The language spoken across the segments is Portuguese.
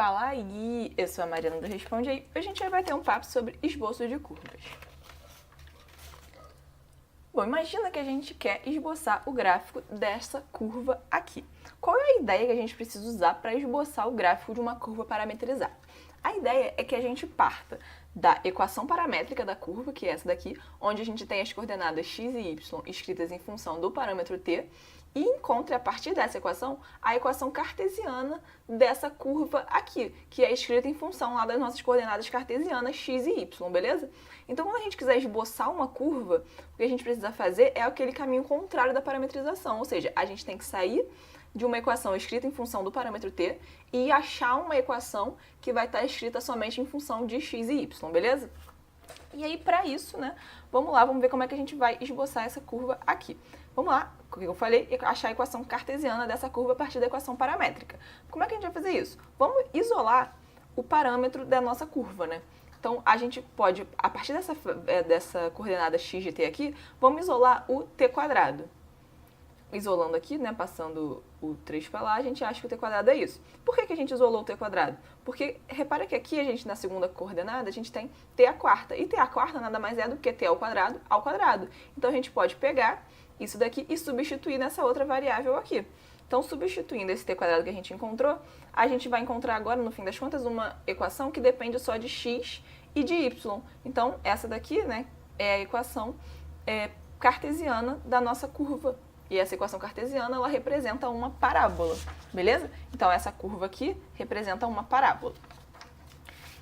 Fala aí, eu sou a Mariana do Responde Aí. Hoje a gente vai ter um papo sobre esboço de curvas. Bom, imagina que a gente quer esboçar o gráfico dessa curva aqui. Qual é a ideia que a gente precisa usar para esboçar o gráfico de uma curva parametrizada? A ideia é que a gente parta da equação paramétrica da curva, que é essa daqui, onde a gente tem as coordenadas x e y escritas em função do parâmetro t, e encontre a partir dessa equação a equação cartesiana dessa curva aqui, que é escrita em função lá das nossas coordenadas cartesianas x e y, beleza? Então, quando a gente quiser esboçar uma curva, o que a gente precisa fazer é aquele caminho contrário da parametrização, ou seja, a gente tem que sair de uma equação escrita em função do parâmetro t e achar uma equação que vai estar escrita somente em função de x e y, beleza? E aí, para isso, né, vamos lá, vamos ver como é que a gente vai esboçar essa curva aqui. Vamos lá, o que eu falei, achar a equação cartesiana dessa curva a partir da equação paramétrica. Como é que a gente vai fazer isso? Vamos isolar o parâmetro da nossa curva, né? Então, a gente pode, a partir dessa coordenada x de t aqui, vamos isolar o t quadrado. Isolando aqui, né, passando o 3 para lá, a gente acha que o t quadrado é isso. Por que a gente isolou o t quadrado? Porque, repara que aqui a gente, na segunda coordenada, a gente tem t à quarta. E t à quarta nada mais é do que t ao quadrado. Então, a gente pode pegar isso daqui e substituir nessa outra variável aqui. Então, substituindo esse t quadrado que a gente encontrou, a gente vai encontrar agora, no fim das contas, uma equação que depende só de x e de y. Então, essa daqui, né, é a equação cartesiana da nossa curva. E essa equação cartesiana, ela representa uma parábola, beleza? Então, essa curva aqui representa uma parábola.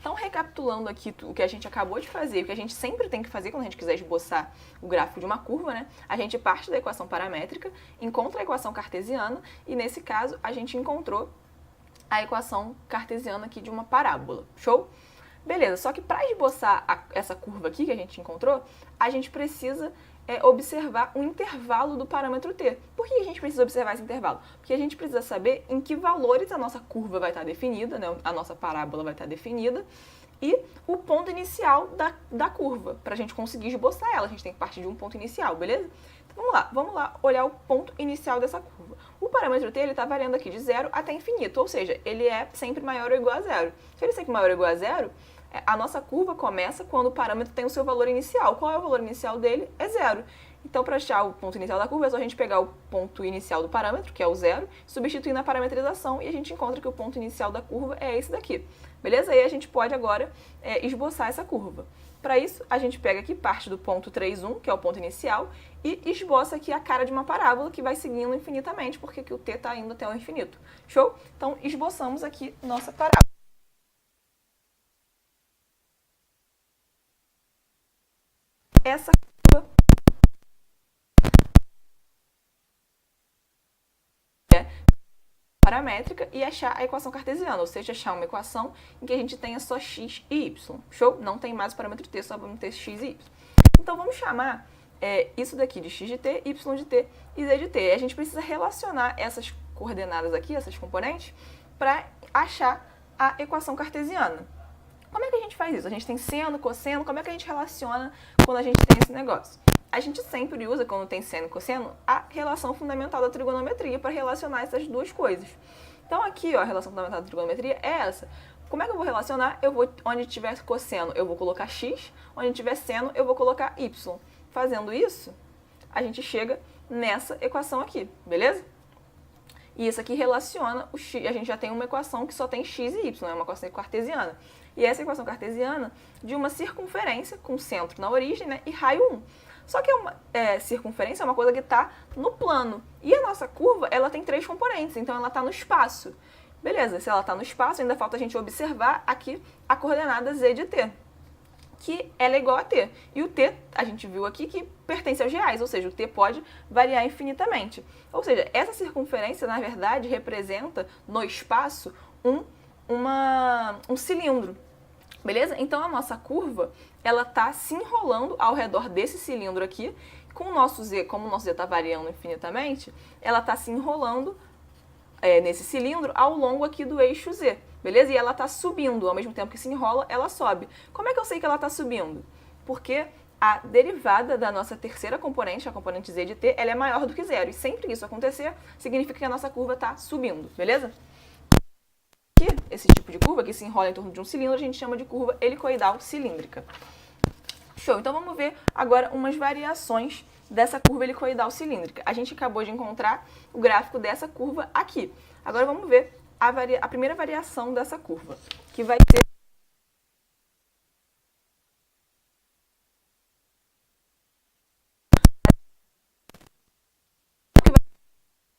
Então, recapitulando aqui o que a gente acabou de fazer, o que a gente sempre tem que fazer quando a gente quiser esboçar o gráfico de uma curva, né? A gente parte da equação paramétrica, encontra a equação cartesiana e, nesse caso, a gente encontrou a equação cartesiana aqui de uma parábola. Show? Beleza, só que para esboçar essa curva aqui que a gente encontrou, a gente precisa observar o intervalo do parâmetro t. Por que a gente precisa observar esse intervalo? Porque a gente precisa saber em que valores a nossa curva vai estar definida, né? A nossa parábola vai estar definida, e o ponto inicial da curva. Para a gente conseguir esboçar ela, a gente tem que partir de um ponto inicial, beleza? Então, vamos lá olhar o ponto inicial dessa curva. O parâmetro t está variando aqui de 0 até infinito, ou seja, ele é sempre maior ou igual a 0. Se ele é sempre maior ou igual a 0, a nossa curva começa quando o parâmetro tem o seu valor inicial. Qual é o valor inicial dele? É 0. Então, para achar o ponto inicial da curva, é só a gente pegar o ponto inicial do parâmetro, que é o 0, substituir na parametrização e a gente encontra que o ponto inicial da curva é esse daqui. Beleza? Aí a gente pode agora esboçar essa curva. Para isso, a gente pega aqui parte do ponto 3, 1, que é o ponto inicial, e esboça aqui a cara de uma parábola que vai seguindo infinitamente, porque aqui o t está indo até o infinito. Show? Então, esboçamos aqui nossa parábola. Essa curva é paramétrica e achar a equação cartesiana, ou seja, achar uma equação em que a gente tenha só x e y. Show? Não tem mais o parâmetro t, só vamos ter x e y. Então, vamos chamar isso daqui de x de t, y de t e z de t. A gente precisa relacionar essas coordenadas aqui, essas componentes, para achar a equação cartesiana. Como é que a gente faz isso? A gente tem seno, cosseno, como é que a gente relaciona quando a gente tem esse negócio? A gente sempre usa, quando tem seno e cosseno, a relação fundamental da trigonometria para relacionar essas duas coisas. Então aqui, ó, a relação fundamental da trigonometria é essa. Como é que eu vou relacionar? Onde tiver cosseno, eu vou colocar x, onde tiver seno, eu vou colocar y. Fazendo isso, a gente chega nessa equação aqui, beleza? E isso aqui relaciona o x, a gente já tem uma equação que só tem x e y, é uma equação cartesiana. E essa equação cartesiana de uma circunferência com centro na origem, né, e raio 1. Só que circunferência é uma coisa que está no plano. E a nossa curva, ela tem 3 componentes, então ela está no espaço. Beleza, se ela está no espaço, ainda falta a gente observar aqui a coordenada z de t, que ela é igual a t. E o t, a gente viu aqui que pertence aos reais, ou seja, o t pode variar infinitamente. Ou seja, essa circunferência, na verdade, representa no espaço um cilindro. Beleza? Então, a nossa curva, ela está se enrolando ao redor desse cilindro aqui. Com o nosso z, como o nosso z está variando infinitamente, ela está se enrolando nesse cilindro ao longo aqui do eixo z. Beleza? E ela está subindo, ao mesmo tempo que se enrola, ela sobe. Como é que eu sei que ela está subindo? Porque a derivada da nossa terceira componente, a componente z de t, ela é maior do que 0. E sempre que isso acontecer, significa que a nossa curva está subindo. Beleza? Aqui, esse tipo de curva que se enrola em torno de um cilindro, a gente chama de curva helicoidal cilíndrica. Show! Então vamos ver agora umas variações dessa curva helicoidal cilíndrica. A gente acabou de encontrar o gráfico dessa curva aqui. Agora vamos ver a primeira variação dessa curva, que vai ser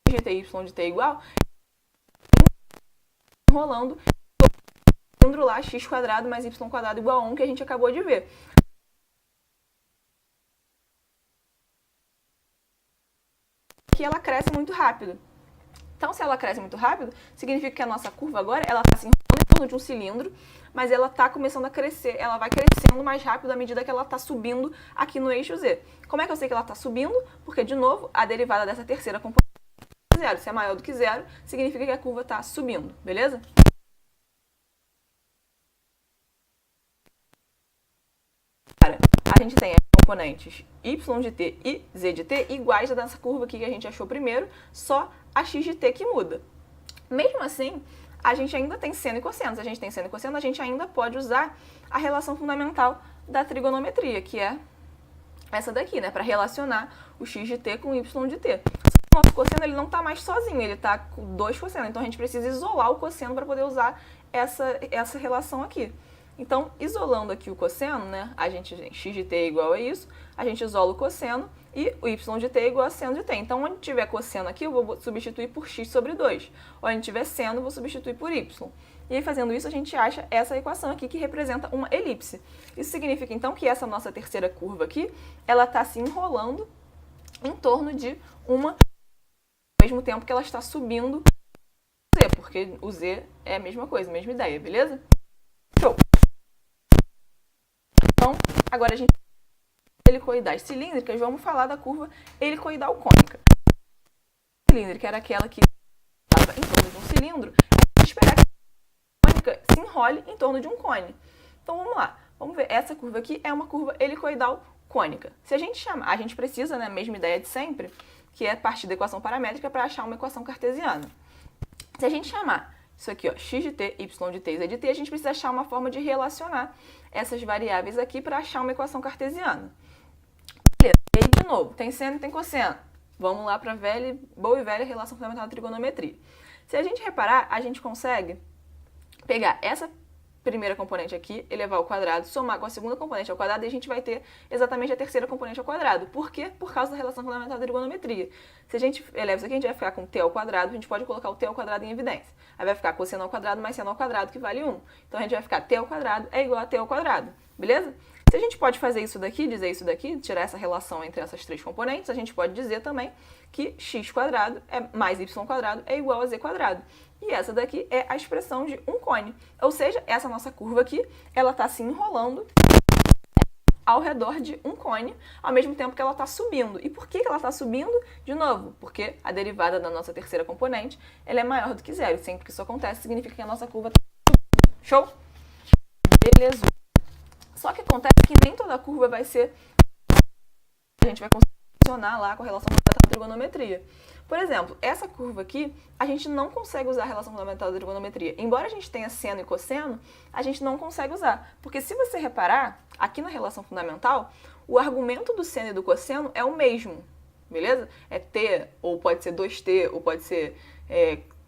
g de y de t igual, enrolando o cilindro lá, x² mais y² igual a 1, que a gente acabou de ver. Que ela cresce muito rápido. Então, se ela cresce muito rápido, significa que a nossa curva agora ela está se enrolando em torno de um cilindro, mas ela está começando a crescer, ela vai crescendo mais rápido à medida que ela está subindo aqui no eixo Z. Como é que eu sei que ela está subindo? Porque, de novo, a derivada dessa terceira componente é zero. Se é maior do que zero, significa que a curva está subindo, beleza? A gente tem as componentes y de t e z de t iguais a dessa curva aqui que a gente achou primeiro, só a x de t que muda. Mesmo assim, a gente ainda tem seno e cosseno. Se a gente tem seno e cosseno, a gente ainda pode usar a relação fundamental da trigonometria, que é essa daqui, né? Para relacionar o x de t com o y de t. O nosso cosseno ele não está mais sozinho, ele está com dois cossenos. Então, a gente precisa isolar o cosseno para poder usar essa relação aqui. Então, isolando aqui o cosseno, né, a gente tem x de t é igual a isso, a gente isola o cosseno e o y de t é igual a seno de t. Então, onde tiver cosseno aqui, eu vou substituir por x sobre 2. Onde tiver seno, eu vou substituir por y. E aí, fazendo isso, a gente acha essa equação aqui que representa uma elipse. Isso significa, então, que essa nossa terceira curva aqui, ela está se enrolando em torno de uma, ao mesmo tempo que ela está subindo o z, porque o z é a mesma coisa, a mesma ideia, beleza? Show! Então, agora a gente helicoidais cilíndricas, vamos falar da curva helicoidal cônica. A cilíndrica era aquela que estava em torno de um cilindro, a gente esperar que a cônica se enrole em torno de um cone. Então vamos lá, vamos ver, essa curva aqui é uma curva helicoidal cônica. Se a gente chamar, a gente precisa, né, a mesma ideia de sempre, que é partir da equação paramétrica para achar uma equação cartesiana. Se a gente chamar isso aqui, ó, x de t, y de t e z de t, a gente precisa achar uma forma de relacionar essas variáveis aqui para achar uma equação cartesiana. Beleza. E aí, de novo, tem seno e tem cosseno. Vamos lá para a boa e velha relação fundamental da trigonometria. Se a gente reparar, a gente consegue pegar essa primeira componente aqui, elevar ao quadrado, somar com a segunda componente ao quadrado, e a gente vai ter exatamente a terceira componente ao quadrado. Por quê? Por causa da relação fundamental da trigonometria. Se a gente eleva isso aqui, a gente vai ficar com t ao quadrado, a gente pode colocar o t ao quadrado em evidência. Aí vai ficar cosseno ao quadrado mais seno ao quadrado, que vale 1. Então a gente vai ficar t ao quadrado é igual a t ao quadrado, beleza? Se a gente pode fazer isso daqui, dizer isso daqui, tirar essa relação entre essas três componentes, a gente pode dizer também que x² mais y² é igual a z². E essa daqui é a expressão de um cone. Ou seja, essa nossa curva aqui, ela está se enrolando ao redor de um cone, ao mesmo tempo que ela está subindo. E por que ela está subindo? De novo, porque a derivada da nossa terceira componente ela é maior do que zero. E sempre que isso acontece, significa que a nossa curva está subindo. Show? Beleza. Só que acontece que nem toda curva vai ser... A gente vai conseguir funcionar lá com a relação fundamental da trigonometria. Por exemplo, essa curva aqui, a gente não consegue usar a relação fundamental da trigonometria. Embora a gente tenha seno e cosseno, a gente não consegue usar. Porque se você reparar, aqui na relação fundamental, o argumento do seno e do cosseno é o mesmo, beleza? É t, ou pode ser 2t, ou pode ser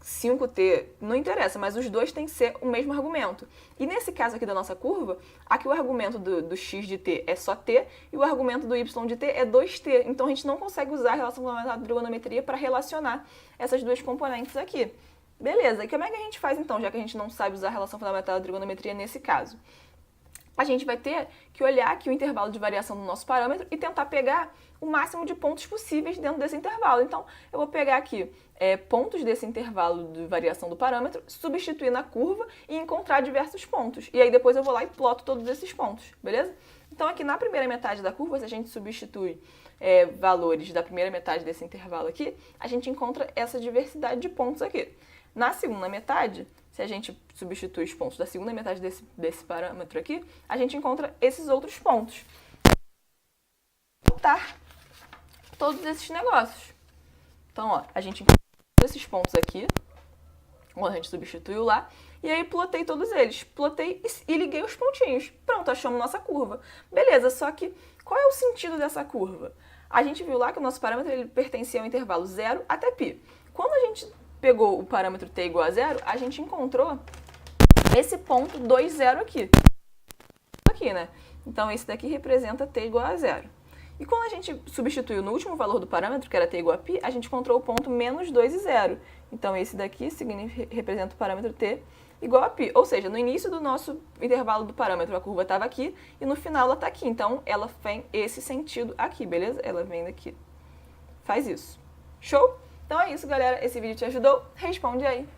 5t, não interessa, mas os dois têm que ser o mesmo argumento. E nesse caso aqui da nossa curva, aqui o argumento do x de t é só t e o argumento do y de t é 2t. Então a gente não consegue usar a relação fundamental da trigonometria para relacionar essas duas componentes aqui. Beleza, e como é que a gente faz então, já que a gente não sabe usar a relação fundamental da trigonometria nesse caso? A gente vai ter que olhar aqui o intervalo de variação do nosso parâmetro e tentar pegar o máximo de pontos possíveis dentro desse intervalo. Então, eu vou pegar aqui pontos desse intervalo de variação do parâmetro, substituir na curva e encontrar diversos pontos. E aí depois eu vou lá e ploto todos esses pontos, beleza? Então, aqui na primeira metade da curva, se a gente substitui valores da primeira metade desse intervalo aqui, a gente encontra essa diversidade de pontos aqui. Na segunda metade, se a gente substitui os pontos da segunda metade desse parâmetro aqui, a gente encontra esses outros pontos. Voltar todos esses negócios. Então, ó, a gente encontra esses pontos aqui quando a gente substituiu lá, e aí plotei todos eles, plotei e liguei os pontinhos. Pronto, achamos nossa curva. Beleza, só que qual é o sentido dessa curva? A gente viu lá que o nosso parâmetro ele pertencia ao intervalo 0 até π. Quando a gente pegou o parâmetro t igual a 0, a gente encontrou esse ponto 2, 0 aqui. Aqui, né? Então, esse daqui representa t igual a 0. E quando a gente substituiu no último valor do parâmetro, que era t igual a π, a gente encontrou o ponto menos 2 e 0. Então, esse daqui representa o parâmetro t igual a π. Ou seja, no início do nosso intervalo do parâmetro, a curva estava aqui, e no final ela está aqui. Então, ela vem esse sentido aqui, beleza? Ela vem daqui. Faz isso. Show? Então é isso, galera. Esse vídeo te ajudou? Responde aí.